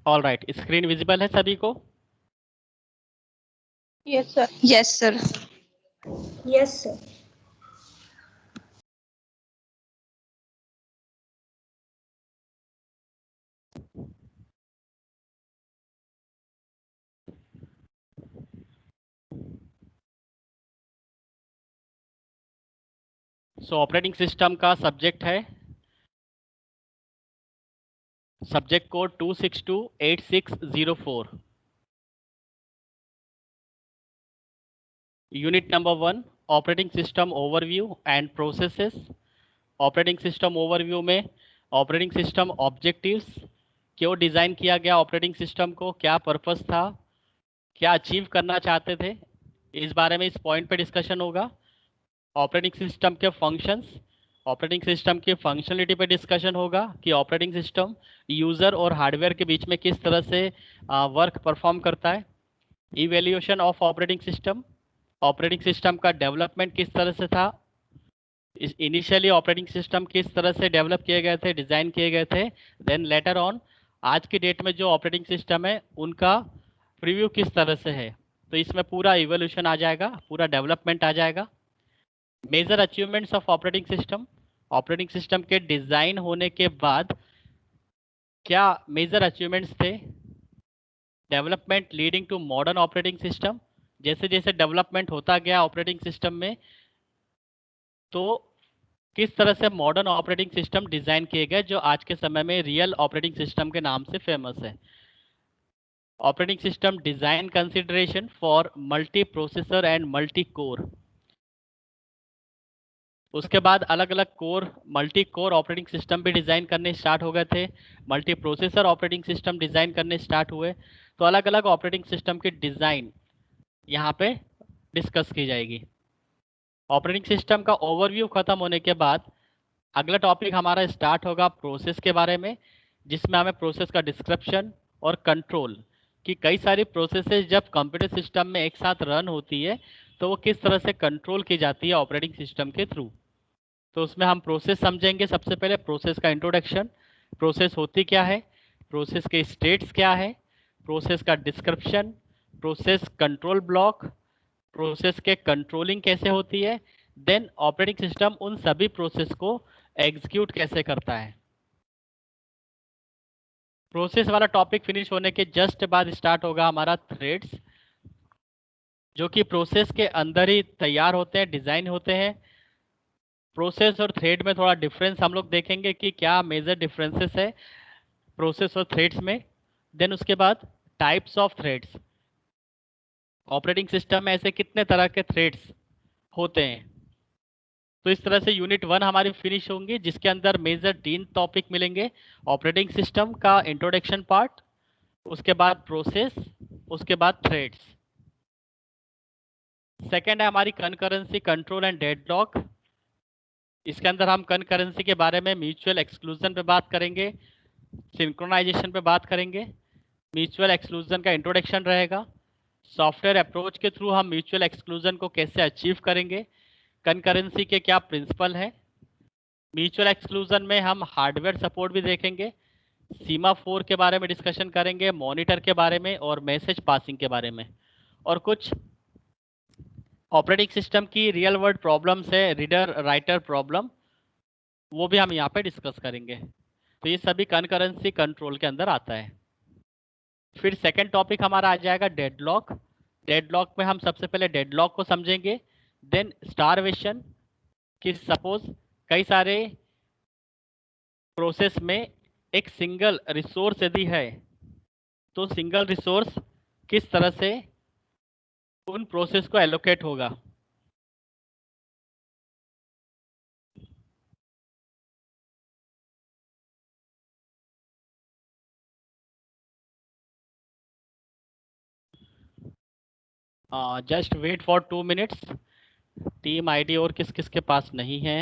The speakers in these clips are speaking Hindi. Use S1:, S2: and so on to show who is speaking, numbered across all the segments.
S1: ऑल राइट, स्क्रीन विजिबल है सभी को?
S2: Yes sir.
S3: Yes sir.
S4: Yes sir.
S1: सो ऑपरेटिंग सिस्टम का सब्जेक्ट है subject code 2628604। Unit number 1, operating system overview and processes. Operating system overview में ऑपरेटिंग सिस्टम ऑब्जेक्टिव्स, क्यों डिज़ाइन किया गया ऑपरेटिंग सिस्टम को, क्या पर्पस था, क्या अचीव करना चाहते थे, इस बारे में इस पॉइंट पे डिस्कशन होगा। ऑपरेटिंग सिस्टम के फंक्शंस, ऑपरेटिंग सिस्टम की फंक्शनलिटी पे डिस्कशन होगा कि ऑपरेटिंग सिस्टम यूज़र और हार्डवेयर के बीच में किस तरह से वर्क परफॉर्म करता है। Evaluation of operating system, operating system का डेवलपमेंट किस तरह से था, इनिशियली ऑपरेटिंग सिस्टम किस तरह से डेवलप किए गए थे, डिज़ाइन किए गए थे, देन लेटर ऑन आज की डेट में जो ऑपरेटिंग सिस्टम है उनका प्रीव्यू किस तरह से है। तो इसमें पूरा इवोल्यूशन आ जाएगा, पूरा डेवलपमेंट आ जाएगा। Major achievements of operating system, operating system के डिज़ाइन होने के बाद क्या मेजर अचीवमेंट्स थे। Development leading to modern operating system, जैसे जैसे डेवलपमेंट होता गया ऑपरेटिंग सिस्टम में तो किस तरह से मॉडर्न ऑपरेटिंग सिस्टम डिज़ाइन किए गए जो आज के समय में रियल ऑपरेटिंग सिस्टम के नाम से फेमस है। Operating system design consideration for multi processor and multi core. उसके बाद अलग अलग core, multi core operating system भी डिज़ाइन करने स्टार्ट हो गए थे, multi processor operating system design करने स्टार्ट हुए। तो अलग अलग ऑपरेटिंग सिस्टम की डिज़ाइन यहाँ पे डिस्कस की जाएगी। ऑपरेटिंग सिस्टम का ओवरव्यू ख़त्म होने के बाद अगला टॉपिक हमारा स्टार्ट होगा प्रोसेस के बारे में, जिसमें हमें प्रोसेस का डिस्क्रिप्शन और कंट्रोल कि कई सारी प्रोसेसेस जब कंप्यूटर सिस्टम में एक साथ रन होती है तो वो किस तरह से कंट्रोल की जाती है ऑपरेटिंग सिस्टम के थ्रू। तो उसमें हम प्रोसेस समझेंगे। सबसे पहले प्रोसेस का इंट्रोडक्शन, प्रोसेस होती क्या है, प्रोसेस के स्टेट्स क्या है, प्रोसेस का description, process control block, process के कंट्रोलिंग कैसे होती है, देन ऑपरेटिंग सिस्टम उन सभी प्रोसेस को एग्जीक्यूट कैसे करता है। प्रोसेस वाला टॉपिक फिनिश होने के जस्ट बाद स्टार्ट होगा हमारा थ्रेड्स, जो कि प्रोसेस के अंदर ही तैयार होते हैं, डिज़ाइन होते हैं। प्रोसेस और थ्रेड में थोड़ा डिफरेंस हम लोग देखेंगे कि क्या मेजर डिफरेंसेस है प्रोसेस और थ्रेड्स में। देन उसके बाद types of threads, operating system में ऐसे कितने तरह के थ्रेड्स होते हैं। तो इस तरह से यूनिट 1 हमारी फिनिश होंगी, जिसके अंदर मेजर 3 टॉपिक मिलेंगे। ऑपरेटिंग सिस्टम का इंट्रोडक्शन पार्ट, उसके बाद प्रोसेस, उसके बाद थ्रेड्स। सेकेंड है हमारी कनकरेंसी कंट्रोल एंड डेडलॉक। इसके अंदर हम कनकरेंसी के बारे में म्यूचुअल एक्सक्लूजन पे बात करेंगे, सिंक्रोनाइजेशन पे बात करेंगे। म्यूचुअल एक्सक्लूजन का इंट्रोडक्शन रहेगा, सॉफ्टवेयर अप्रोच के थ्रू हम म्यूचुअल एक्सक्लूजन को कैसे अचीव करेंगे, कनकरेंसी के क्या प्रिंसिपल है। म्यूचुअल एक्सक्लूजन में हम हार्डवेयर सपोर्ट भी देखेंगे, सीमाफोर के बारे में डिस्कशन करेंगे, मॉनिटर के बारे में और मैसेज पासिंग के बारे में। और कुछ ऑपरेटिंग सिस्टम की रियल वर्ल्ड प्रॉब्लम्स है, रीडर राइटर प्रॉब्लम, वो भी हम यहाँ पे डिस्कस करेंगे। तो ये सभी कनकरेंसी कंट्रोल के अंदर आता है। फिर सेकंड टॉपिक हमारा आ जाएगा डेडलॉक। डेडलॉक में हम सबसे पहले डेडलॉक को समझेंगे, देन स्टारवेशन, कि सपोज कई सारे प्रोसेस में एक सिंगल रिसोर्स यदि है, तो सिंगल रिसोर्स किस तरह से उन प्रोसेस को एलोकेट होगा। Just wait for 2 minutes. Team ID और किस किस के पास नहीं है?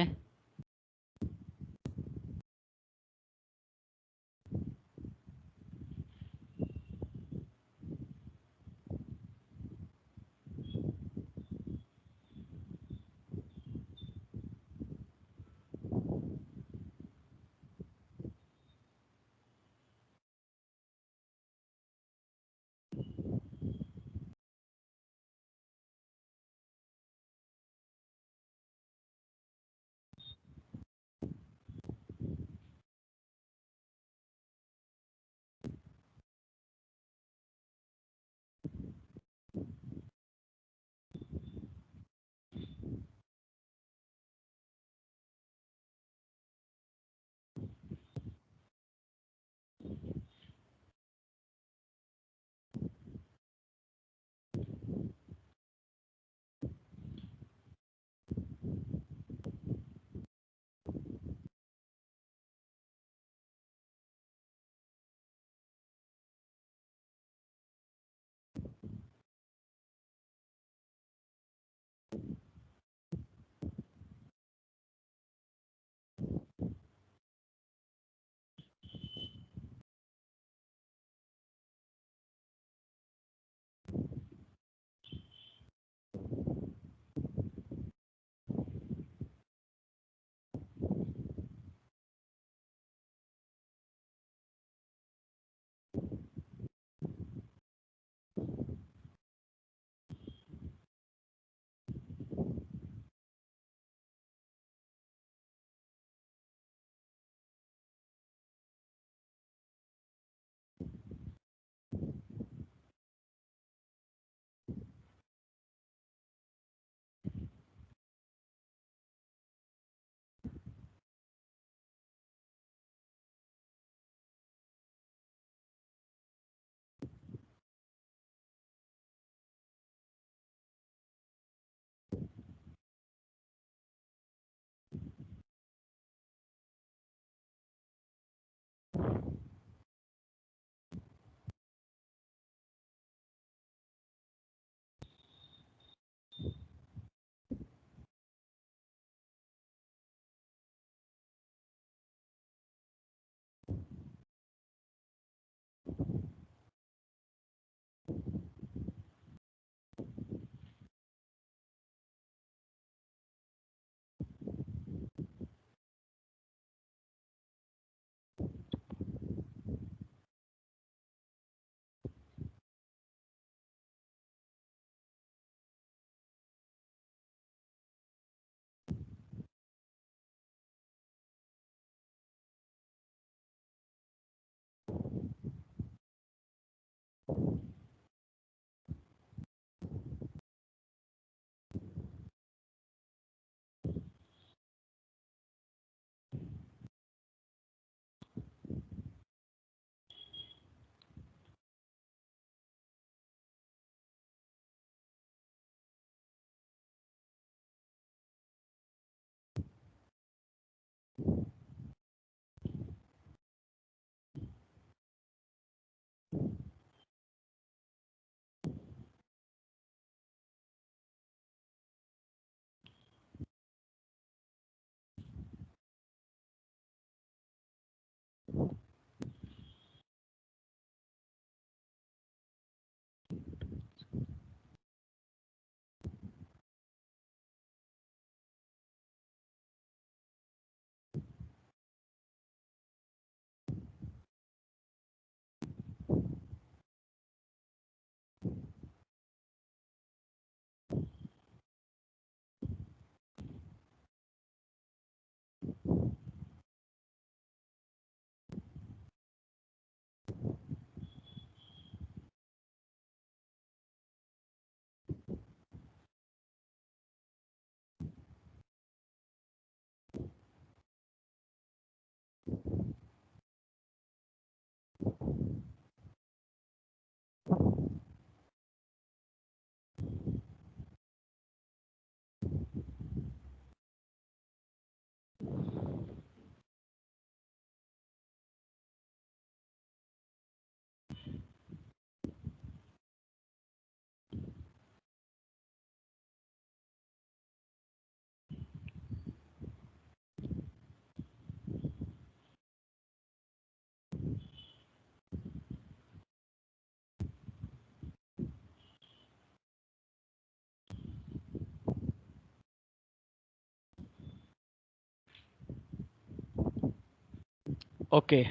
S1: ओके।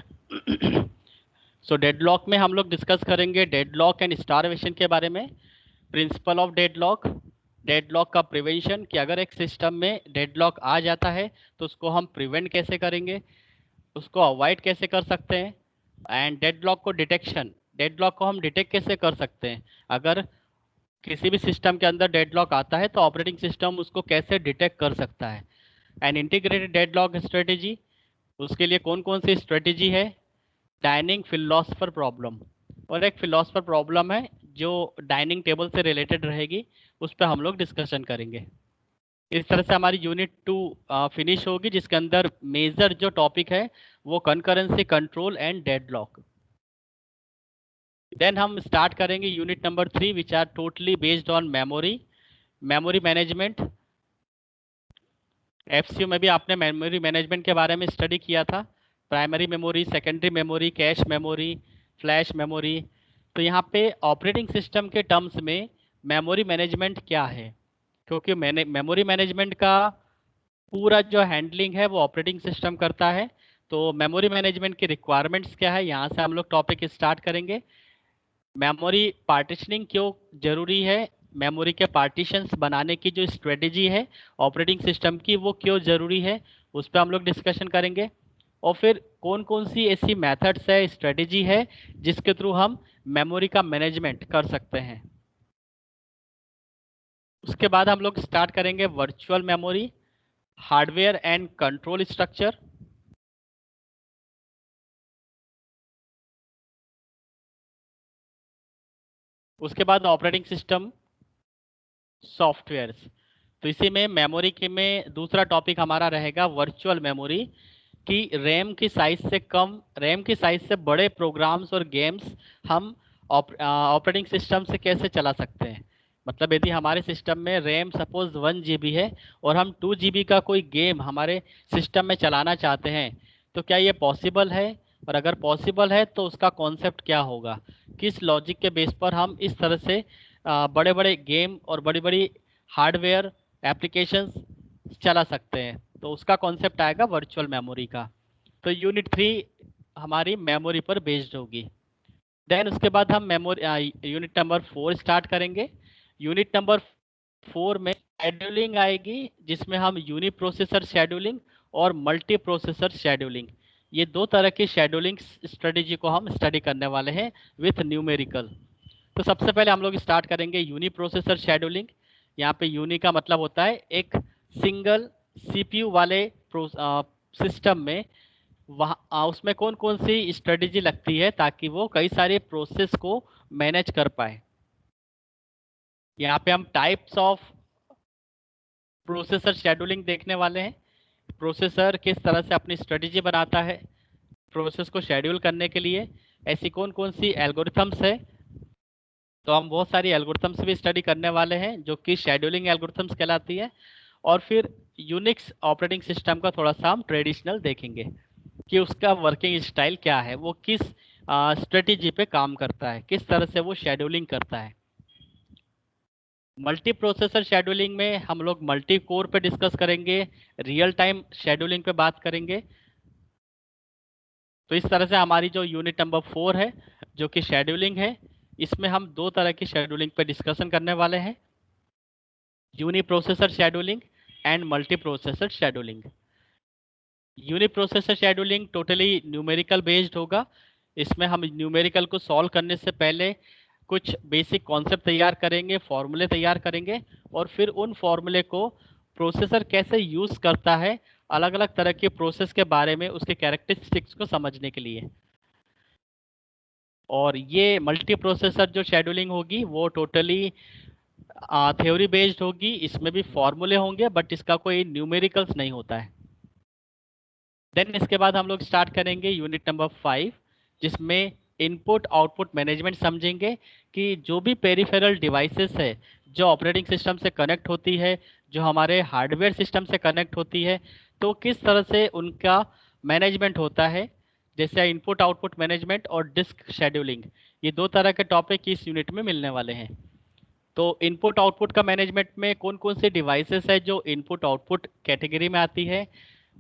S1: सो डेडलॉक में हम लोग डिस्कस करेंगे डेडलॉक एंड स्टारवेशन के बारे में, प्रिंसिपल ऑफ डेडलॉक, डेडलॉक का प्रिवेंशन कि अगर एक सिस्टम में डेडलॉक आ जाता है तो उसको हम प्रिवेंट कैसे करेंगे, उसको अवॉइड कैसे कर सकते हैं, एंड डेडलॉक को डिटेक्शन, डेडलॉक को हम डिटेक्ट कैसे कर सकते हैं। अगर किसी भी सिस्टम के अंदर डेडलॉक आता है तो ऑपरेटिंग सिस्टम उसको कैसे डिटेक्ट कर सकता है। एंड इंटीग्रेटेड डेडलॉक स्ट्रेटेजी, उसके लिए कौन कौन सी स्ट्रेटेजी है। डाइनिंग फिलोसफर प्रॉब्लम, और एक फिलोसफर प्रॉब्लम है जो डाइनिंग टेबल से रिलेटेड रहेगी, उस पर हम लोग डिस्कशन करेंगे। इस तरह से हमारी यूनिट 2 फिनिश होगी, जिसके अंदर मेजर जो टॉपिक है वो concurrency control and deadlock. Then हम स्टार्ट करेंगे unit number 3 which are totally based on memory, memory management. FCU में भी आपने मेमोरी मैनेजमेंट के बारे में स्टडी किया था, primary memory, secondary memory, cache memory, flash memory. तो यहाँ पे ऑपरेटिंग सिस्टम के टर्म्स में मेमोरी मैनेजमेंट क्या है, क्योंकि मैंने मेमोरी मैनेजमेंट का पूरा जो हैंडलिंग है वो ऑपरेटिंग सिस्टम करता है। तो मेमोरी मैनेजमेंट की रिक्वायरमेंट्स क्या है, यहाँ से हम लोग टॉपिक स्टार्ट करेंगे। मेमोरी पार्टीशनिंग क्यों जरूरी है, मेमोरी के पार्टीशंस बनाने की जो स्ट्रेटेजी है ऑपरेटिंग सिस्टम की वो क्यों ज़रूरी है, उस पर हम लोग डिस्कशन करेंगे। और फिर कौन कौन सी ऐसी मेथड्स है, स्ट्रेटेजी है जिसके थ्रू हम मेमोरी का मैनेजमेंट कर सकते हैं। उसके बाद हम लोग स्टार्ट करेंगे virtual memory, hardware and control structure. उसके बाद ऑपरेटिंग सिस्टम सॉफ्टवेयर्स। तो इसी में मेमोरी के में दूसरा टॉपिक हमारा रहेगा वर्चुअल मेमोरी, कि रैम की साइज से कम, रैम की साइज से बड़े प्रोग्राम्स और गेम्स हम ऑपरेटिंग सिस्टम से कैसे चला सकते हैं। मतलब यदि हमारे सिस्टम में रैम सपोज 1 GB है और हम 2 GB का कोई गेम हमारे सिस्टम में चलाना चाहते हैं, तो क्या ये पॉसिबल है, और अगर पॉसिबल है तो उसका कॉन्सेप्ट क्या होगा, किस लॉजिक के बेस पर हम इस तरह से बड़े बड़े गेम और बड़ी बड़ी हार्डवेयर एप्लीकेशंस चला सकते हैं। तो उसका कॉन्सेप्ट आएगा वर्चुअल मेमोरी का। तो यूनिट 3 हमारी मेमोरी पर बेस्ड होगी। देन उसके बाद हम मेमोरी यूनिट नंबर 4 स्टार्ट करेंगे। यूनिट नंबर 4 में शेड्यूलिंग आएगी, जिसमें हम यूनी प्रोसेसर शेड्यूलिंग और मल्टी प्रोसेसर शेड्यूलिंग, ये दो तरह की शेड्यूलिंग स्ट्रेटेजी को हम स्टडी करने वाले हैं विथ न्यूमेरिकल। तो सबसे पहले हम लोग स्टार्ट करेंगे यूनी प्रोसेसर शेड्यूलिंग। यहाँ पे यूनी का मतलब होता है एक सिंगल सीपीयू वाले सिस्टम में वहाँ उसमें कौन कौन सी स्ट्रेटेजी लगती है ताकि वो कई सारे प्रोसेस को मैनेज कर पाए। यहाँ पे हम टाइप्स ऑफ प्रोसेसर शेड्यूलिंग देखने वाले हैं। प्रोसेसर किस तरह से अपनी स्ट्रेटेजी बनाता है प्रोसेस को शेड्यूल करने के लिए, ऐसी कौन कौन सी एल्गोरिथम्स है। तो हम बहुत सारी एल्गोरिथम्स भी स्टडी करने वाले हैं जो कि शेड्यूलिंग एल्गोरिथम्स कहलाती है। और फिर यूनिक्स ऑपरेटिंग सिस्टम का थोड़ा सा हम ट्रेडिशनल देखेंगे कि उसका वर्किंग स्टाइल क्या है, वो किस स्ट्रेटेजी पे काम करता है, किस तरह से वो शेड्यूलिंग करता है। मल्टी प्रोसेसर शेड्यूलिंग में हम लोग मल्टी कोर पे डिस्कस करेंगे, रियल टाइम शेड्यूलिंग पे बात करेंगे। तो इस तरह से हमारी जो यूनिट नंबर 4 है जो कि शेड्यूलिंग है, इसमें हम दो तरह की शेड्यूलिंग पे डिस्कशन करने वाले हैं, uniprocessor scheduling and multiprocessor scheduling. Uniprocessor scheduling totally numerical based होगा। इसमें हम न्यूमेरिकल को सॉल्व करने से पहले कुछ बेसिक कॉन्सेप्ट तैयार करेंगे, फॉर्मूले तैयार करेंगे, और फिर उन फॉर्मूले को प्रोसेसर कैसे यूज़ करता है अलग अलग तरह के प्रोसेस के बारे में, उसके कैरेक्टरिस्टिक्स को समझने के लिए। और ये मल्टी प्रोसेसर जो शेड्यूलिंग होगी वो टोटली थ्योरी बेस्ड होगी, इसमें भी फॉर्मूले होंगे बट इसका कोई न्यूमेरिकल्स नहीं होता है। देन इसके बाद हम लोग स्टार्ट करेंगे यूनिट नंबर 5, जिसमें इनपुट आउटपुट मैनेजमेंट समझेंगे कि जो भी पेरिफेरल डिवाइसेस है जो ऑपरेटिंग सिस्टम से कनेक्ट होती है, जो हमारे हार्डवेयर सिस्टम से कनेक्ट होती है, तो किस तरह से उनका मैनेजमेंट होता है। जैसे इनपुट आउटपुट मैनेजमेंट और डिस्क शेड्यूलिंग, ये दो तरह के टॉपिक इस यूनिट में मिलने वाले हैं। तो इनपुट आउटपुट का मैनेजमेंट में कौन कौन से डिवाइसेस है जो इनपुट आउटपुट कैटेगरी में आती है,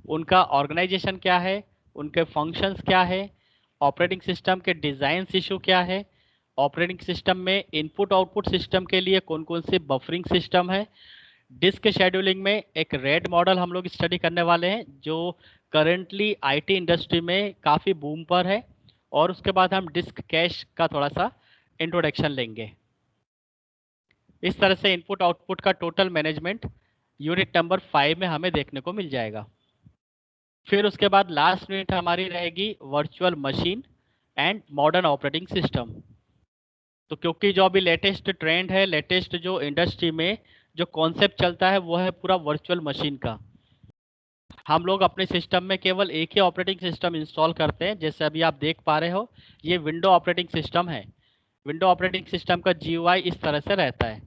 S1: उनका ऑर्गेनाइजेशन क्या है, उनके फंक्शंस क्या है, ऑपरेटिंग सिस्टम के डिज़ाइन इशू क्या है, ऑपरेटिंग सिस्टम में इनपुट आउटपुट सिस्टम के लिए कौन कौन से बफरिंग सिस्टम है। डिस्क शेड्यूलिंग में एक रेड मॉडल हम लोग स्टडी करने वाले हैं जो करेंटली आईटी इंडस्ट्री में काफ़ी बूम पर है। और उसके बाद हम डिस्क कैश का थोड़ा सा इंट्रोडक्शन लेंगे। इस तरह से इनपुट आउटपुट का टोटल मैनेजमेंट यूनिट नंबर 5 में हमें देखने को मिल जाएगा। फिर उसके बाद लास्ट यूनिट हमारी रहेगी virtual machine and modern operating system. तो क्योंकि जो अभी लेटेस्ट ट्रेंड है, लेटेस्ट जो इंडस्ट्री में जो कॉन्सेप्ट चलता है वो है पूरा वर्चुअल मशीन का। हम लोग अपने सिस्टम में केवल एक ही ऑपरेटिंग सिस्टम इंस्टॉल करते हैं। जैसे अभी आप देख पा रहे हो, ये विंडो ऑपरेटिंग सिस्टम है। विंडो ऑपरेटिंग सिस्टम का जीयूआई इस तरह से रहता है।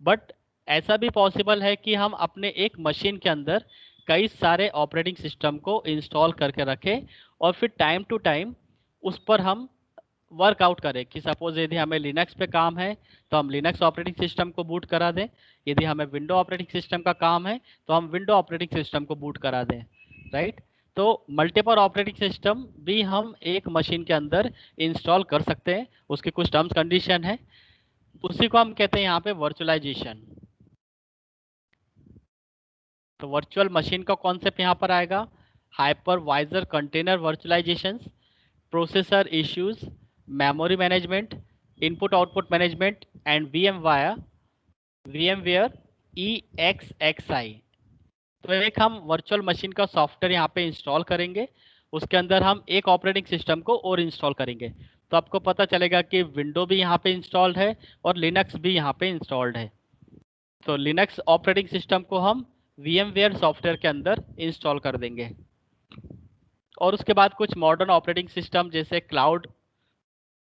S1: बट ऐसा भी पॉसिबल है कि हम अपने एक मशीन के अंदर कई सारे ऑपरेटिंग सिस्टम को इंस्टॉल करके रखें और फिर टाइम टू टाइम उस पर हम वर्कआउट करें कि सपोज यदि हमें लिनक्स पे काम है तो हम लिनक्स ऑपरेटिंग सिस्टम को बूट करा दें, यदि हमें विंडो ऑपरेटिंग सिस्टम का काम है तो हम विंडो ऑपरेटिंग सिस्टम को बूट करा दें, राइट। तो मल्टीपल ऑपरेटिंग सिस्टम भी हम एक मशीन के अंदर इंस्टॉल कर सकते हैं। उसकी कुछ टर्म्स कंडीशन है, उसी को हम कहते हैं यहाँ पे वर्चुअलाइजेशन। तो वर्चुअल मशीन का कॉन्सेप्ट यहाँ पर आएगा, hypervisor container virtualization, processor issues, memory management, input output management and VMware EXXI। तो एक हम वर्चुअल मशीन का सॉफ्टवेयर यहाँ पे इंस्टॉल करेंगे, उसके अंदर हम एक ऑपरेटिंग सिस्टम को और इंस्टॉल करेंगे। तो आपको पता चलेगा कि विंडो भी यहाँ पे इंस्टॉल्ड है और लिनक्स भी यहाँ पे इंस्टॉल्ड है। तो लिनक्स ऑपरेटिंग सिस्टम को हम VMware सॉफ्टवेयर के अंदर इंस्टॉल कर देंगे। और उसके बाद कुछ मॉडर्न ऑपरेटिंग सिस्टम जैसे क्लाउड,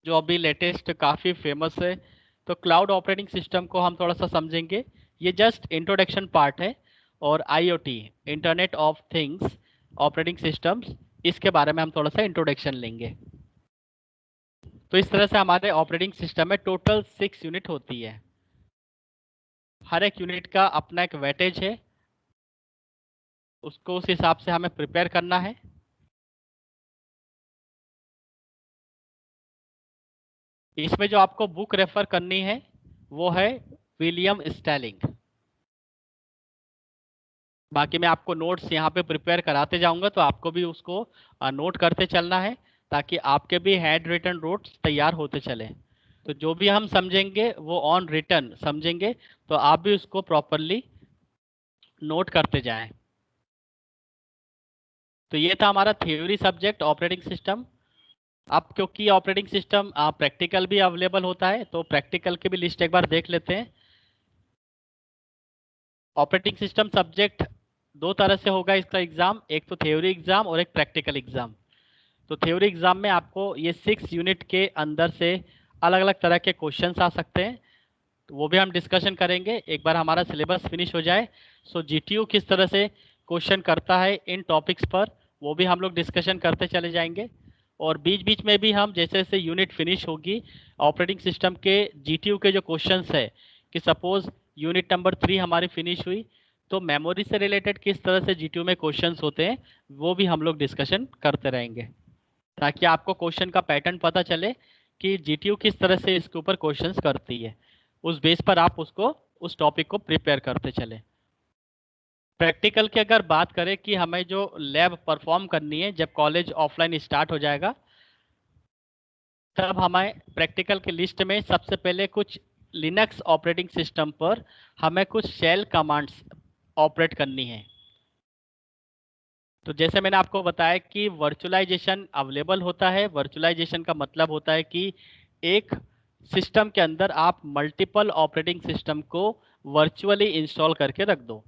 S1: जो अभी लेटेस्ट काफ़ी फेमस है। तो क्लाउड ऑपरेटिंग सिस्टम को हम थोड़ा सा समझेंगे, ये जस्ट इंट्रोडक्शन पार्ट है। और IoT, internet of things operating systems, इसके बारे में हम थोड़ा सा इंट्रोडक्शन लेंगे। तो इस तरह से हमारे ऑपरेटिंग सिस्टम में टोटल 6 यूनिट होती है। हर एक यूनिट का अपना एक वेटेज है, उसको उस हिसाब से हमें प्रिपेयर करना है। इसमें जो आपको बुक रेफर करनी है वो है विलियम स्टेलिंग। बाकी मैं आपको नोट्स यहाँ पे प्रिपेयर कराते जाऊंगा, तो आपको भी उसको नोट करते चलना है ताकि आपके भी हैंड रिटन नोट्स तैयार होते चले। तो जो भी हम समझेंगे वो ऑन रिटन समझेंगे, तो आप भी उसको प्रॉपरली नोट करते जाएं। तो ये था हमारा थ्योरी सब्जेक्ट ऑपरेटिंग सिस्टम। अब क्योंकि ऑपरेटिंग सिस्टम प्रैक्टिकल भी अवेलेबल होता है, तो प्रैक्टिकल की भी लिस्ट एक बार देख लेते हैं। ऑपरेटिंग सिस्टम सब्जेक्ट दो तरह से होगा इसका एग्ज़ाम, एक तो थ्योरी एग्ज़ाम और एक प्रैक्टिकल एग्ज़ाम। तो थ्योरी एग्ज़ाम में आपको ये 6 यूनिट के अंदर से अलग अलग तरह के क्वेश्चंस आ सकते हैं, तो वो भी हम डिस्कशन करेंगे एक बार हमारा सिलेबस फिनिश हो जाए। सो GTU किस तरह से क्वेश्चन करता है इन टॉपिक्स पर, वो भी हम लोग डिस्कशन करते चले जाएंगे। और बीच बीच में भी हम जैसे जैसे यूनिट फिनिश होगी ऑपरेटिंग सिस्टम के GTU के जो क्वेश्चंस है, कि सपोज यूनिट नंबर 3 हमारी फिनिश हुई तो मेमोरी से रिलेटेड किस तरह से GTU में क्वेश्चंस होते हैं वो भी हम लोग डिस्कशन करते रहेंगे, ताकि आपको क्वेश्चन का पैटर्न पता चले कि GTU किस तरह से इसके ऊपर क्वेश्चंस करती है। उस बेस पर आप उसको उस टॉपिक को प्रिपेयर करते चले। प्रैक्टिकल की अगर बात करें कि हमें जो लैब परफॉर्म करनी है जब कॉलेज ऑफलाइन स्टार्ट हो जाएगा, तब हमें प्रैक्टिकल की लिस्ट में सबसे पहले कुछ लिनक्स ऑपरेटिंग सिस्टम पर हमें कुछ शेल कमांड्स ऑपरेट करनी है। तो जैसे मैंने आपको बताया कि वर्चुअलाइजेशन अवेलेबल होता है। वर्चुअलाइजेशन का मतलब होता है कि एक सिस्टम के अंदर आप मल्टीपल ऑपरेटिंग सिस्टम को वर्चुअली इंस्टॉल करके रख दो,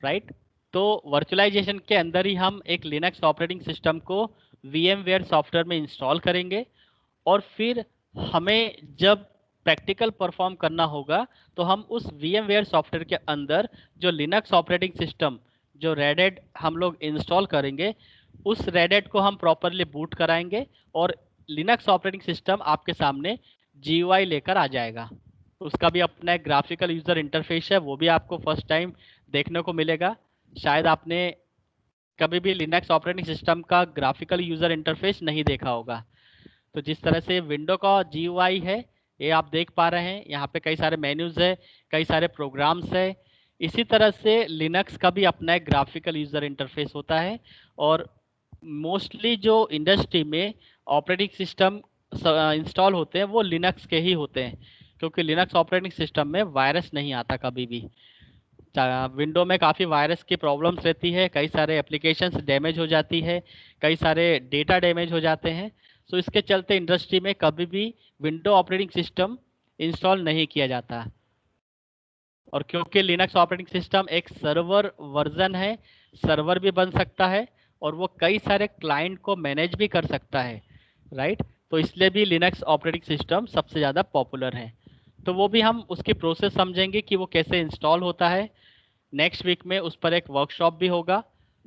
S1: राइट। तो वर्चुअलाइजेशन के अंदर ही हम एक लिनक्स ऑपरेटिंग सिस्टम को VMware सॉफ्टवेयर में इंस्टॉल करेंगे और फिर हमें जब प्रैक्टिकल परफॉर्म करना होगा तो हम उस VMware सॉफ्टवेयर के अंदर जो लिनक्स ऑपरेटिंग सिस्टम जो रेड हैट हम लोग इंस्टॉल करेंगे, उस रेड हैट को हम प्रॉपरली बूट कराएंगे और लिनक्स ऑपरेटिंग सिस्टम आपके सामने GUI लेकर आ जाएगा। उसका भी अपना एक ग्राफिकल यूज़र इंटरफेस है, वो भी आपको फर्स्ट टाइम देखने को मिलेगा। शायद आपने कभी भी लिनक्स ऑपरेटिंग सिस्टम का ग्राफिकल यूज़र इंटरफेस नहीं देखा होगा। तो जिस तरह से विंडो का GUI है, ये आप देख पा रहे हैं, यहाँ पे कई सारे मेन्यूज़ है, कई सारे प्रोग्राम्स है। इसी तरह से लिनक्स का भी अपना एक ग्राफिकल यूज़र इंटरफेस होता है। और मोस्टली जो इंडस्ट्री में ऑपरेटिंग सिस्टम इंस्टॉल होते हैं वो लिनक्स के ही होते हैं, क्योंकि लिनक्स ऑपरेटिंग सिस्टम में वायरस नहीं आता कभी भी। विंडो में काफ़ी वायरस की प्रॉब्लम्स रहती है, कई सारे एप्लीकेशंस डैमेज हो जाती है, कई सारे डेटा डैमेज हो जाते हैं। सो इसके चलते इंडस्ट्री में कभी भी विंडो ऑपरेटिंग सिस्टम इंस्टॉल नहीं किया जाता। और क्योंकि लिनक्स ऑपरेटिंग सिस्टम एक सर्वर वर्जन है, सर्वर भी बन सकता है और वो कई सारे क्लाइंट को मैनेज भी कर सकता है, राइट। तो इसलिए भी लिनक्स ऑपरेटिंग सिस्टम सबसे ज़्यादा पॉपुलर है। तो वो भी हम उसकी प्रोसेस समझेंगे कि वो कैसे इंस्टॉल होता है। नेक्स्ट वीक में उस पर एक वर्कशॉप भी होगा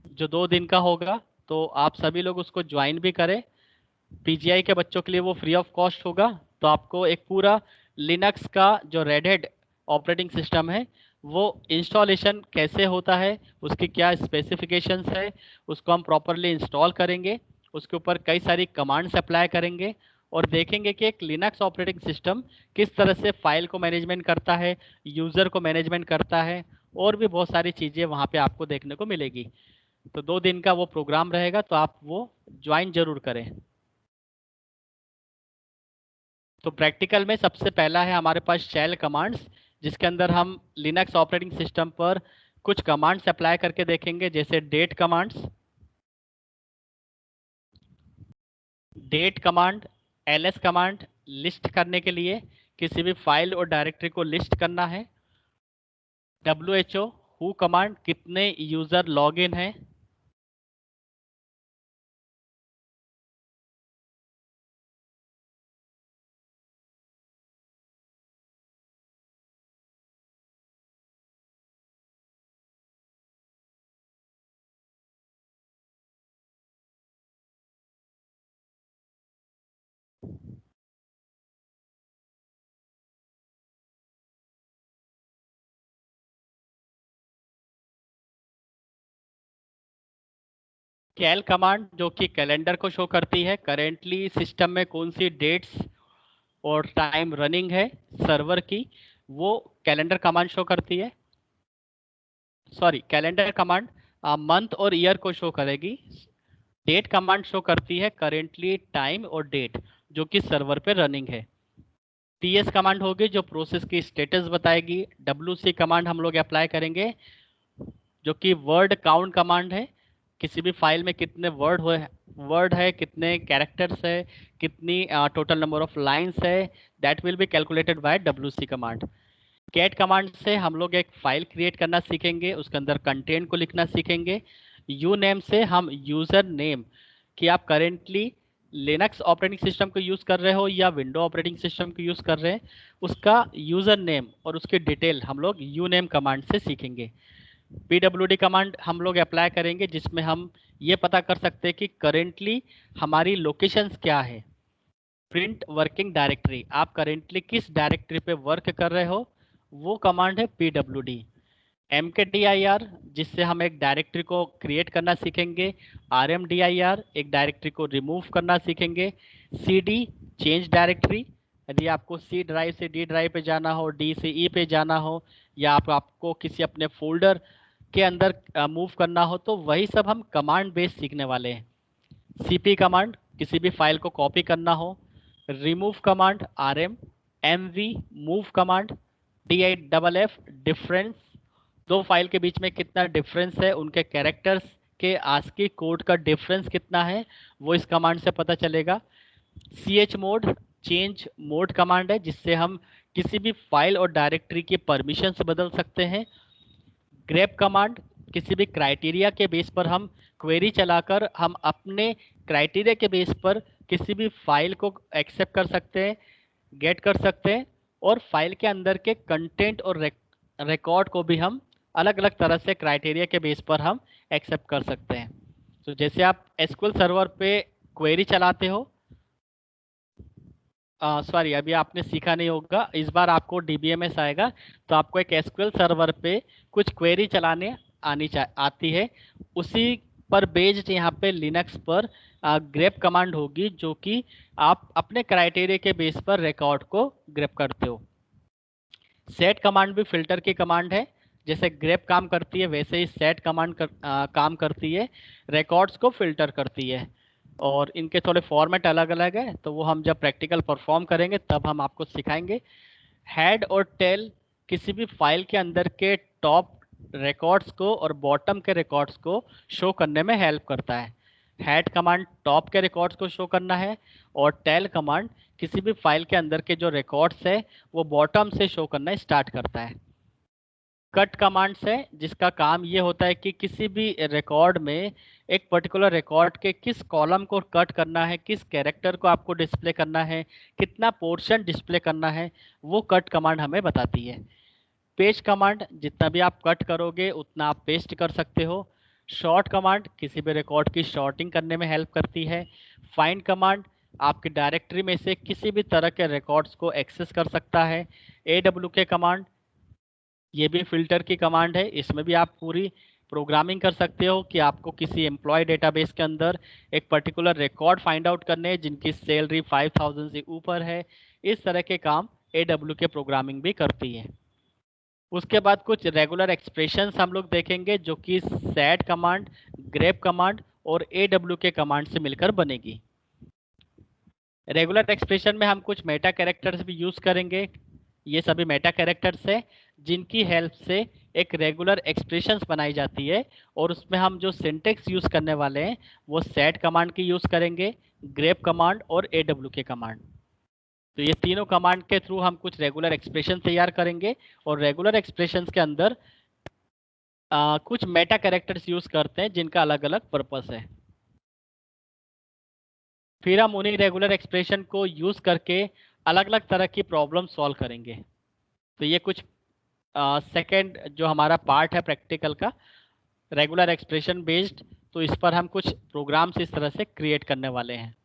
S1: जो 2 दिन का होगा, तो आप सभी लोग उसको ज्वाइन भी करें। पीजीआई के बच्चों के लिए वो फ्री ऑफ कॉस्ट होगा। तो आपको एक पूरा लिनक्स का जो रेड हैट ऑपरेटिंग सिस्टम है वो इंस्टॉलेशन कैसे होता है, उसकी क्या स्पेसिफिकेशंस है, उसको हम प्रॉपरली इंस्टॉल करेंगे, उसके ऊपर कई सारी कमांड्स अप्लाई करेंगे और देखेंगे कि एक लिनक्स ऑपरेटिंग सिस्टम किस तरह से फाइल को मैनेजमेंट करता है, यूज़र को मैनेजमेंट करता है, और भी बहुत सारी चीज़ें वहाँ पे आपको देखने को मिलेगी। तो 2 दिन का वो प्रोग्राम रहेगा, तो आप वो ज्वाइन जरूर करें। तो प्रैक्टिकल में सबसे पहला है हमारे पास शेल कमांड्स, जिसके अंदर हम लिनक्स ऑपरेटिंग सिस्टम पर कुछ कमांड्स अप्लाई करके देखेंगे, जैसे date commands. Date command, ls command list करने के लिए किसी भी फाइल और डायरेक्टरी को लिस्ट करना है। who कमांड कितने यूज़र लॉग इन है। कैल कमांड जो कि कैलेंडर को शो करती है, करेंटली सिस्टम में कौन सी डेट्स और टाइम रनिंग है सर्वर की, वो कैलेंडर कमांड शो करती है। सॉरी, कैलेंडर कमांड मंथ और ईयर को शो करेगी। डेट कमांड शो करती है करेंटली टाइम और डेट जो कि सर्वर पे रनिंग है। ts कमांड होगी जो प्रोसेस की स्टेटस बताएगी। wc कमांड हम लोग अप्लाई करेंगे जो कि वर्ड काउंट कमांड है, किसी भी फाइल में कितने वर्ड है, कितने कैरेक्टर्स है, कितनी टोटल नंबर ऑफ लाइंस है, that will be calculated by wc command. Cat command से हम लोग एक फाइल क्रिएट करना सीखेंगे, उसके अंदर कंटेंट को लिखना सीखेंगे। यू नेम से हम यूज़र नेम कि आप करेंटली लिनक्स ऑपरेटिंग सिस्टम को यूज़ कर रहे हो या विंडो ऑपरेटिंग सिस्टम को यूज़ कर रहे हैं, उसका यूज़र नेम और उसकी डिटेल हम लोग यू नेम कमांड से सीखेंगे। pwd कमांड हम लोग अप्लाई करेंगे जिसमें हम ये पता कर सकते हैं कि करेंटली हमारी लोकेशंस क्या है। प्रिंट वर्किंग डायरेक्टरी, आप करेंटली किस डायरेक्टरी पे वर्क कर रहे हो, वो कमांड है pwd। mkdir जिससे हम एक डायरेक्टरी को क्रिएट करना सीखेंगे। rmdir एक डायरेक्टरी को रिमूव करना सीखेंगे। cd चेंज डायरेक्टरी, यदि आपको सी ड्राइव से डी ड्राइव पे जाना हो, डी से ई पे जाना हो, या आपको किसी अपने फोल्डर के अंदर मूव करना हो, तो वही सब हम कमांड बेस सीखने वाले हैं। cp कमांड किसी भी फाइल को कॉपी करना हो। Remove command rm, mv move command, diff difference, दो फाइल के बीच में कितना डिफरेंस है, उनके कैरेक्टर्स के आस्की कोड का डिफरेंस कितना है, वो इस कमांड से पता चलेगा। ch mode change mode command है जिससे हम किसी भी फाइल और डायरेक्टरी की परमिशंस बदल सकते हैं। ग्रेप कमांड किसी भी क्राइटेरिया के बेस पर हम क्वेरी चलाकर हम अपने क्राइटेरिया के बेस पर किसी भी फाइल को एक्सेप्ट कर सकते हैं, गेट कर सकते हैं, और फाइल के अंदर के कंटेंट और रिकॉर्ड को भी हम अलग अलग तरह से क्राइटेरिया के बेस पर हम एक्सेप्ट कर सकते हैं। तो जैसे आप एसक्यूएल सर्वर पे क्वेरी चलाते हो, सॉरी अभी आपने सीखा नहीं होगा, इस बार आपको डीबीएमएस आएगा, तो आपको एक एसक्यूएल सर्वर पे कुछ क्वेरी चलाने आती है। उसी पर बेस्ड यहाँ पे लिनक्स पर ग्रेप कमांड होगी, जो कि आप अपने क्राइटेरिया के बेस पर रिकॉर्ड को ग्रेप करते हो। सेट कमांड भी फिल्टर की कमांड है। जैसे ग्रेप काम करती है वैसे ही सेट कमांड काम करती है, रिकॉर्ड्स को फिल्टर करती है। और इनके थोड़े फॉर्मेट अलग अलग है, तो वो हम जब प्रैक्टिकल परफॉर्म करेंगे तब हम आपको सिखाएंगे। हेड और टेल किसी भी फाइल के अंदर के टॉप रिकॉर्ड्स को और बॉटम के रिकॉर्ड्स को शो करने में हेल्प करता है। हेड कमांड टॉप के रिकॉर्ड्स को शो करना है, और टेल कमांड किसी भी फाइल के अंदर के जो रिकॉर्ड्स है वो बॉटम से शो करना स्टार्ट करता है। कट कमांड्स है, जिसका काम ये होता है कि किसी भी रिकॉर्ड में एक पर्टिकुलर रिकॉर्ड के किस कॉलम को कट करना है, किस कैरेक्टर को आपको डिस्प्ले करना है, कितना पोर्शन डिस्प्ले करना है, वो कट कमांड हमें बताती है। पेस्ट कमांड, जितना भी आप कट करोगे उतना आप पेस्ट कर सकते हो। शॉर्ट कमांड किसी भी रिकॉर्ड की शॉर्टिंग करने में हेल्प करती है। फाइंड कमांड आपकी डायरेक्टरी में से किसी भी तरह के रिकॉर्ड्स को एक्सेस कर सकता है। AWK कमांड ये भी फिल्टर की कमांड है, इसमें भी आप पूरी प्रोग्रामिंग कर सकते हो कि आपको किसी एम्प्लॉय डेटाबेस के अंदर एक पर्टिकुलर रिकॉर्ड फाइंड आउट करने हैं जिनकी सैलरी 5000 से ऊपर है। इस तरह के काम AWK प्रोग्रामिंग भी करती है। उसके बाद कुछ रेगुलर एक्सप्रेशंस हम लोग देखेंगे, जो कि सेट कमांड, ग्रेप कमांड और AWK कमांड से मिलकर बनेगी। रेगुलर एक्सप्रेशन में हम कुछ मेटा कैरेक्टर्स भी यूज करेंगे। ये सभी मेटा कैरेक्टर्स है जिनकी हेल्प से एक रेगुलर एक्सप्रेशंस बनाई जाती है, और उसमें हम जो सिंटेक्स यूज करने वाले हैं वो सेट कमांड की यूज करेंगे, ग्रेप कमांड और AWK कमांड। तो ये तीनों कमांड के थ्रू हम कुछ रेगुलर एक्सप्रेशन तैयार करेंगे, और रेगुलर एक्सप्रेशंस के अंदर कुछ मेटा कैरेक्टर्स यूज करते हैं जिनका अलग अलग पर्पस है। फिर हम उन्हीं रेगुलर एक्सप्रेशन को यूज करके अलग अलग तरह की प्रॉब्लम सॉल्व करेंगे। तो ये कुछ सेकंड जो हमारा पार्ट है प्रैक्टिकल का, रेगुलर एक्सप्रेशन बेस्ड, तो इस पर हम कुछ प्रोग्राम्स इस तरह से क्रिएट करने वाले हैं।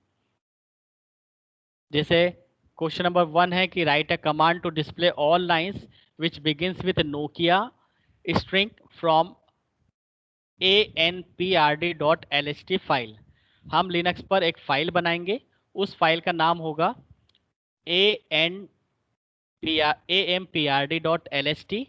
S1: जैसे क्वेश्चन नंबर 1 है कि write a command to display all lines which begins with Nokia string from anprd.lst file. हम लिनक्स पर एक फाइल बनाएंगे, उस फाइल का नाम होगा amprd.lst।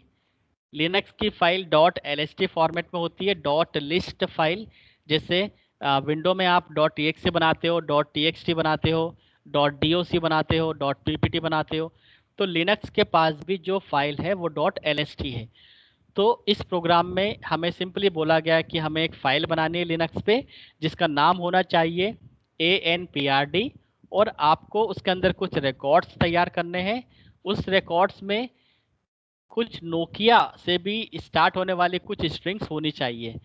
S1: लिनक्स की फाइल .lst फॉर्मेट में होती है, .list फाइल। जैसे विंडो में आप .exe बनाते हो, .txt बनाते हो, .doc बनाते हो, .ppt बनाते हो, तो लिनक्स के पास भी जो फाइल है वो .lst है। तो इस प्रोग्राम में हमें सिंपली बोला गया है कि हमें एक फ़ाइल बनानी है लिनक्स पे जिसका नाम होना चाहिए ANPRD, और आपको उसके अंदर कुछ रिकॉर्ड्स तैयार करने हैं। उस रिकॉर्ड्स में कुछ नोकिया से भी स्टार्ट होने वाली कुछ स्ट्रिंग्स होनी चाहिए।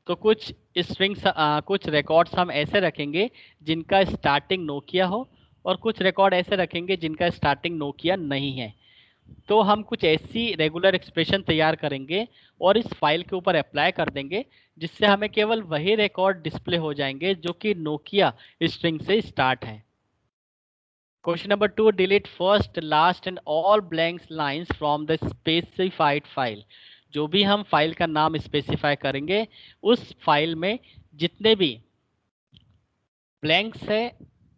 S1: तो कुछ स्ट्रिंग्स, कुछ रिकॉर्ड्स हम ऐसे रखेंगे जिनका स्टार्टिंग नोकिया हो, और कुछ रिकॉर्ड ऐसे रखेंगे जिनका स्टार्टिंग नोकिया नहीं है। तो हम कुछ ऐसी रेगुलर एक्सप्रेशन तैयार करेंगे और इस फाइल के ऊपर अप्लाई कर देंगे, जिससे हमें केवल वही रिकॉर्ड डिस्प्ले हो जाएंगे जो कि नोकिया स्ट्रिंग से स्टार्ट है। Question number 2, delete first last and all blanks lines from the specified file. जो भी हम फाइल का नाम स्पेसिफाई करेंगे उस फाइल में जितने भी ब्लैंक्स है,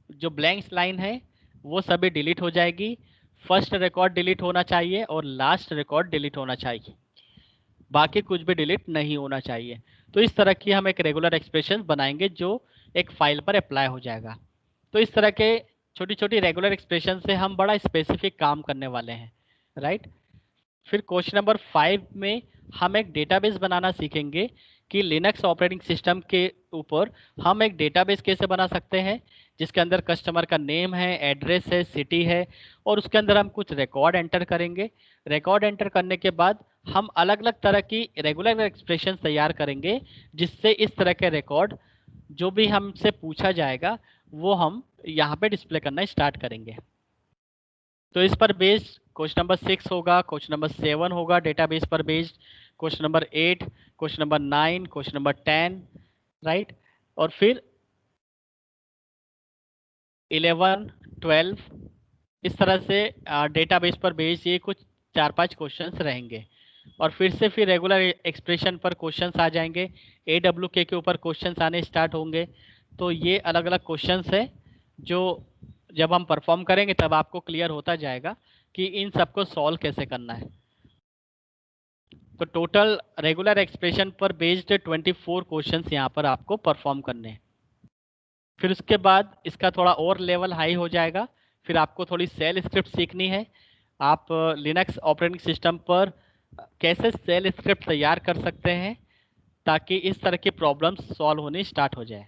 S1: जो ब्लैंक्स लाइन है, वो सभी डिलीट हो जाएगी। फर्स्ट रिकॉर्ड डिलीट होना चाहिए और लास्ट रिकॉर्ड डिलीट होना चाहिए, बाकी कुछ भी डिलीट नहीं होना चाहिए। तो इस तरह की हम एक रेगुलर एक्सप्रेशन बनाएंगे जो एक फाइल पर अप्लाई हो जाएगा। तो इस तरह के छोटी छोटी रेगुलर एक्सप्रेशन से हम बड़ा स्पेसिफिक काम करने वाले हैं, राइट। फिर क्वेश्चन नंबर 5 में हम एक डेटाबेस बनाना सीखेंगे कि लिनक्स ऑपरेटिंग सिस्टम के ऊपर हम एक डेटाबेस कैसे बना सकते हैं, जिसके अंदर कस्टमर का नेम है, एड्रेस है, सिटी है, और उसके अंदर हम कुछ रिकॉर्ड एंटर करेंगे। रिकॉर्ड एंटर करने के बाद हम अलग अलग तरह की रेगुलर एक्सप्रेशन तैयार करेंगे, जिससे इस तरह के रिकॉर्ड जो भी हमसे पूछा जाएगा वो हम यहाँ पे डिस्प्ले करना स्टार्ट करेंगे। तो इस पर बेस्ड क्वेश्चन नंबर 6 होगा, क्वेश्चन नंबर 7 होगा डेटाबेस पर based, question number 8, question number 9, question number 10, right. और फिर 11, 12, इस तरह से डेटाबेस पर बेस्ड ये कुछ 4-5 क्वेश्चंस रहेंगे। और फिर रेगुलर एक्सप्रेशन पर क्वेश्चंस आ जाएंगे, AWK के ऊपर क्वेश्चंस आने स्टार्ट होंगे। तो ये अलग अलग क्वेश्चंस है जो जब हम परफॉर्म करेंगे तब आपको क्लियर होता जाएगा कि इन सबको सॉल्व कैसे करना है। तो टोटल रेगुलर एक्सप्रेशन पर बेस्ड 24 क्वेश्चंस यहाँ पर आपको परफॉर्म करने हैं। फिर उसके बाद इसका थोड़ा और लेवल हाई हो जाएगा, फिर आपको थोड़ी सेल स्क्रिप्ट सीखनी है। आप लिनक्स ऑपरेटिंग सिस्टम पर कैसे सेल स्क्रिप्ट तैयार कर सकते हैं ताकि इस तरह की प्रॉब्लम्स सॉल्व होनी स्टार्ट हो जाए।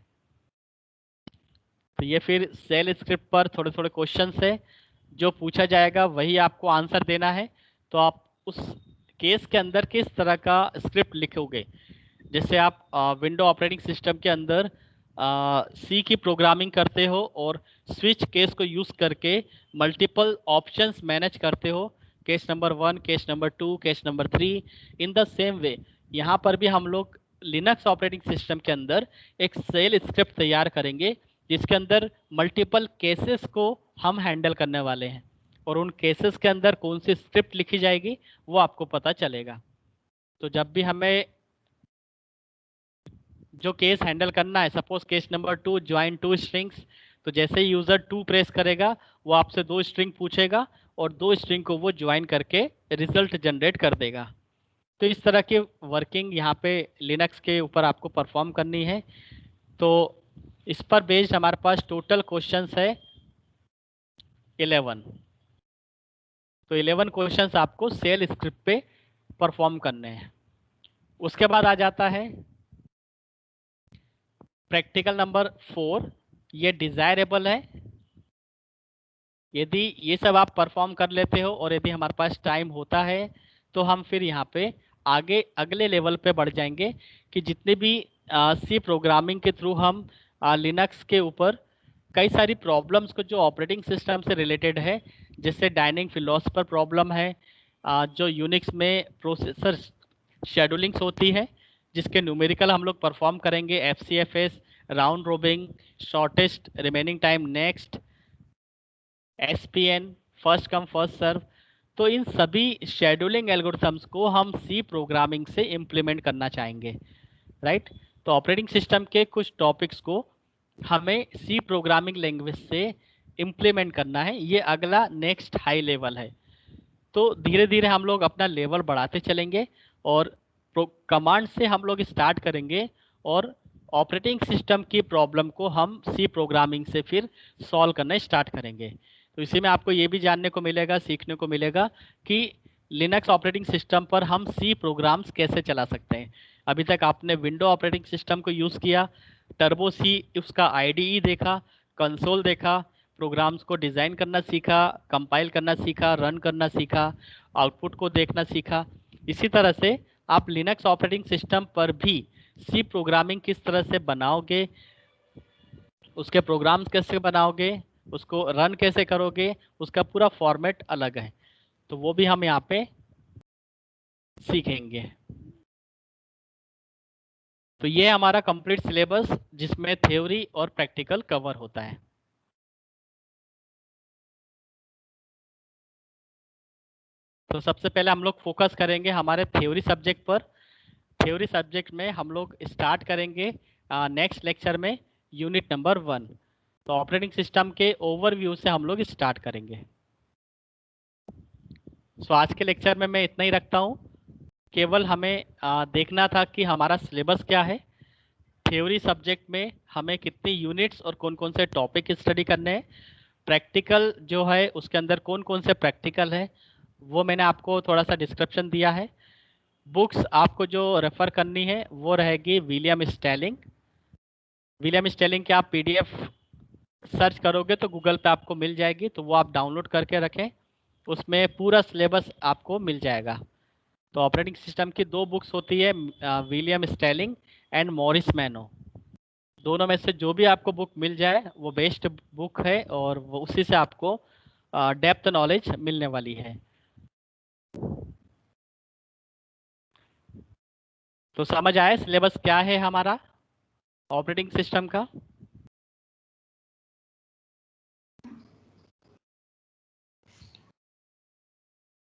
S1: तो ये फिर सेल स्क्रिप्ट पर थोड़े थोड़े क्वेश्चन है, जो पूछा जाएगा वही आपको आंसर देना है। तो आप उस केस के अंदर किस तरह का स्क्रिप्ट लिखोगे, जैसे आप विंडो ऑपरेटिंग सिस्टम के अंदर सी की प्रोग्रामिंग करते हो और स्विच केस को यूज़ करके मल्टीपल ऑप्शंस मैनेज करते हो, case number 1, case number 2, case number 3। In the same way यहाँ पर भी हम लोग लिनक्स ऑपरेटिंग सिस्टम के अंदर एक सेल स्क्रिप्ट तैयार करेंगे जिसके अंदर मल्टीपल केसेस को हम हैंडल करने वाले हैं, और उन केसेस के अंदर कौन सी स्क्रिप्ट लिखी जाएगी वो आपको पता चलेगा। तो जब भी हमें जो केस हैंडल करना है, suppose case number 2 join 2 strings, तो जैसे ही यूज़र 2 प्रेस करेगा वो आपसे 2 स्ट्रिंग पूछेगा और 2 स्ट्रिंग को वो ज्वाइन करके रिजल्ट जनरेट कर देगा। तो इस तरह की वर्किंग यहाँ पे लिनक्स के ऊपर आपको परफॉर्म करनी है। तो इस पर बेस्ड हमारे पास टोटल क्वेश्चंस है 11। तो 11 क्वेश्चंस आपको सेल स्क्रिप्ट पे परफॉर्म करने हैं। उसके बाद आ जाता है प्रैक्टिकल नंबर 4। ये डिज़ायरेबल है। यदि ये सब आप परफॉर्म कर लेते हो और यदि हमारे पास टाइम होता है तो हम फिर यहाँ पे आगे अगले लेवल पे बढ़ जाएंगे कि जितने भी सी प्रोग्रामिंग के थ्रू हम लिनक्स के ऊपर कई सारी प्रॉब्लम्स को जो ऑपरेटिंग सिस्टम से रिलेटेड है, जैसे डाइनिंग फिलोसफर प्रॉब्लम है, जो यूनिक्स में प्रोसेसर शेड्यूलिंग्स होती है जिसके न्यूमेरिकल हम लोग परफॉर्म करेंगे, FCFS, round robin, shortest remaining time, next, SPN, first come first serve. तो इन सभी शेड्यूलिंग एल्गोरिथम्स को हम सी प्रोग्रामिंग से इम्प्लीमेंट करना चाहेंगे, राइट। तो ऑपरेटिंग सिस्टम के कुछ टॉपिक्स को हमें सी प्रोग्रामिंग लैंग्वेज से इम्प्लीमेंट करना है। ये अगला नेक्स्ट हाई लेवल है। तो धीरे धीरे हम लोग अपना लेवल बढ़ाते चलेंगे और कमांड से हम लोग स्टार्ट करेंगे और ऑपरेटिंग सिस्टम की प्रॉब्लम को हम सी प्रोग्रामिंग से फिर सॉल्व करना स्टार्ट करेंगे। तो इसी में आपको ये भी जानने को मिलेगा, सीखने को मिलेगा कि लिनक्स ऑपरेटिंग सिस्टम पर हम सी प्रोग्राम्स कैसे चला सकते हैं। अभी तक आपने विंडो ऑपरेटिंग सिस्टम को यूज़ किया, टर्बो सी उसका IDE देखा, कंसोल देखा, प्रोग्राम्स को डिज़ाइन करना सीखा, कंपाइल करना सीखा, रन करना सीखा, आउटपुट को देखना सीखा। इसी तरह से आप लिनक्स ऑपरेटिंग सिस्टम पर भी सी प्रोग्रामिंग किस तरह से बनाओगे, उसके प्रोग्राम्स कैसे बनाओगे, उसको रन कैसे करोगे, उसका पूरा फॉर्मेट अलग है। तो वो भी हम यहाँ पे सीखेंगे। तो ये हमारा कंप्लीट सिलेबस जिसमें थ्योरी और प्रैक्टिकल कवर होता है। तो सबसे पहले हम लोग फोकस करेंगे हमारे थ्योरी सब्जेक्ट पर। थ्योरी सब्जेक्ट में हम लोग स्टार्ट करेंगे नेक्स्ट लेक्चर में यूनिट नंबर 1। तो ऑपरेटिंग सिस्टम के ओवरव्यू से हम लोग स्टार्ट करेंगे। सो आज के लेक्चर में मैं इतना ही रखता हूँ। केवल हमें देखना था कि हमारा सिलेबस क्या है, थ्योरी सब्जेक्ट में हमें कितनी यूनिट्स और कौन कौन से टॉपिक स्टडी करने हैं, प्रैक्टिकल जो है उसके अंदर कौन कौन से प्रैक्टिकल है वो मैंने आपको थोड़ा सा डिस्क्रिप्शन दिया है। बुक्स आपको जो रेफ़र करनी है वो रहेगी विलियम स्टेलिंग। विलियम स्टेलिंग की आप PDF सर्च करोगे तो गूगल पे आपको मिल जाएगी, तो वो आप डाउनलोड करके रखें, उसमें पूरा सिलेबस आपको मिल जाएगा। तो ऑपरेटिंग सिस्टम की 2 बुक्स होती है, विलियम स्टेलिंग एंड मॉरिस मैनो। दोनों में से जो भी आपको बुक मिल जाए वो बेस्ट बुक है और वो उसी से आपको डेप्थ नॉलेज मिलने वाली है। तो समझ आए सिलेबस क्या है हमारा ऑपरेटिंग सिस्टम का।